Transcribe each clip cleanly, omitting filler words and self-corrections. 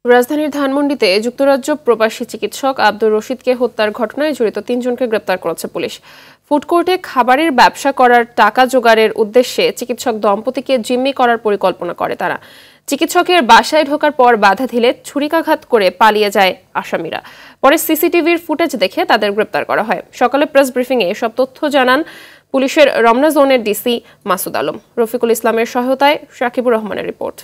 রাজধানীর ধানমন্ডিতে যুক্তরাজ্য প্রবাসী চিকিৎসক আব্দুর রশিদকে হত্যার ঘটনায় জড়িত ৩ জনকে গ্রেপ্তার করেছে পুলিশ। ফুড কোর্টে খাবারের ব্যবসা করার টাকা জোগাড়ের উদ্দেশ্যে চিকিৎসক দম্পতিকে জিম্মি করার পরিকল্পনা করে তারা। চিকিৎসকের বাসায় ঢোকার পর বাধা দিলে ছুরিকাঘাত করে পালিয়ে যায় আসামিরা। পরে সিসিটিভির ফুটেজ দেখে তাদের গ্রেপ্তার করা হয়। সকালে প্রেস ব্রিফিংয়ে এসব তথ্য জানান পুলিশের রমনা জোনের ডিসি মাসুদ আলম। রফিকুল ইসলামের সহায়তায় শাকিবুর রহমানের রিপোর্ট।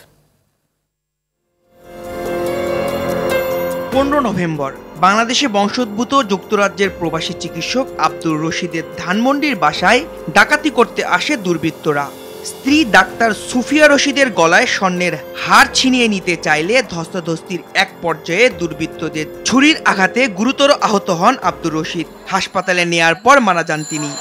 15 নভেম্বর বাংলাদেশে বংশোদ্ভূত যুক্তরাজ্যের প্রবাসী চিকিৎসক আব্দুর রশিদের ধানমন্ডির বাসায় ডাকাতি করতে আসে দুর্বৃত্তরা। স্ত্রী ডাক্তার সুফিয়া রশিদের গলায় স্বর্ণের হার ছিনিয়ে নিতে চাইলে ধস্তাধস্তির এক পর্যায়ে দুর্বৃত্তদের ছুরির আঘাতে গুরুতর আহত হন আব্দুর রশিদ। হাসপাতালে নেয়ার পর মারা যান তিনি।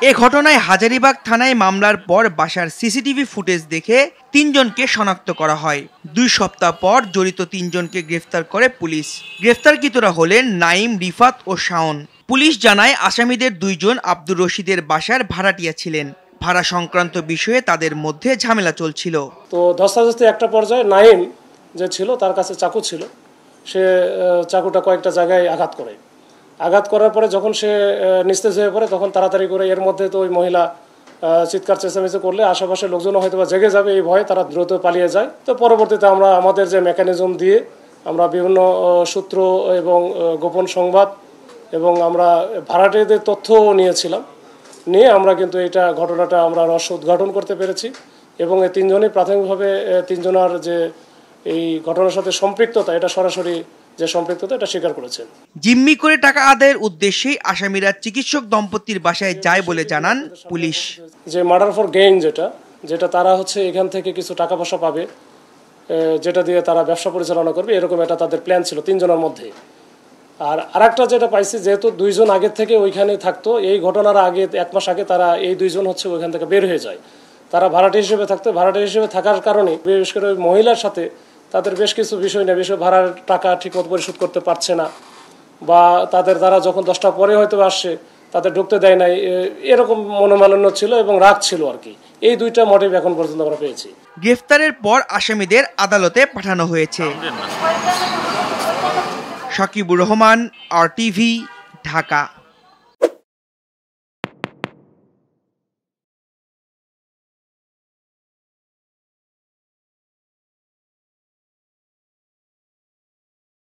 এ ঘটনায় হাজারীবাগ থানায় মামলার পর বাসার সিসিটিভি ফুটেজ দেখে ৩ জনকে শনাক্ত করা হয়। 2 সপ্তাহ পর জড়িত 3 জনকে গ্রেফতার করে পুলিশ। গ্রেফতারকৃতরা হলেন নাইম, রিফাত ও শাওন। পুলিশ জানায় আসামিদের 2 জন আব্দুর রশিদের বাসার ভাড়াটিয়া ছিলেন। ভাড়া সংক্রান্ত বিষয়ে তাদের মধ্যে ঝামেলা চলছিল। তো ধস্তাধস্তি একটা পর্যায়ে নাইম যে ছিল তার কাছে চাকু ছিল, সে চাকুটা কয়েকটা জায়গায় আঘাত করার পরে যখন সে নিস্তেজ হয়ে পড়ে তখন তাড়াতাড়ি করে, এর মধ্যে তো ওই মহিলা চিৎকার চেঁচামেচি করলে আশেপাশের লোকজন হয়তো বা জেগে যাবে এই ভয়ে তারা দ্রুত পালিয়ে যায়। তো পরবর্তীতে আমরা আমাদের যে মেকানিজম দিয়ে আমরা বিভিন্ন সূত্র এবং গোপন সংবাদ এবং আমরা ভাড়াটিয়াদের তথ্য নিয়ে আমরা কিন্তু এটা ঘটনাটা আমরা রহস্য উদ্ঘাটন করতে পেরেছি এবং এই 3 জনই প্রাথমিকভাবে 3 জনের যে এই ঘটনার সাথে সম্পৃক্ততা, এটা সরাসরি যে সম্পৃক্ততা এটা স্বীকার করেছেন। জিম্মি করে টাকা আদায়ের উদ্দেশ্যেই আসামিরা চিকিৎসক দম্পতির বাসায় যায় বলে জানান পুলিশ। যে মার্ডার ফর গেইন যেটা তারা হচ্ছে এখান থেকে কিছু টাকা পয়সা পাবে, যেটা দিয়ে তারা ব্যবসা পরিচালনা করবে, এরকম এটা তাদের প্ল্যান ছিল 3 জনের মধ্যে। আর আরেকটা যেটা পাইছি, যেহেতু 2 জন আগে থেকে ওইখানে থাকতো, এই ঘটনার আগে 1 মাস আগে তারা এই 2 জন হচ্ছে ওইখান থেকে বের হয়ে যায়। তারা ভাড়াটি হিসেবে থাকতো, ভাড়াটি হিসেবে থাকার কারণে বিশেষ করে ওই মহিলার সাথে তাদের বেশ কিছু বিষয় নিয়ে, বিষয় ভাড়ার টাকা ঠিকমতো পরিশোধ করতে পারছে না, বা তাদের দ্বারা যখন 10টা পরে হয়তো আসছে তাদের ঢুকতে দেয় নাই, এরকম মনোমালিন্য ছিল এবং রাগ ছিল আর কি। এই 2টা মোটিভ এখন পর্যন্ত আমরা পেয়েছি। গ্রেফতারের পর আসামিদের আদালতে পাঠানো হয়েছে। শাকিবুর রহমান, RTV, ঢাকা।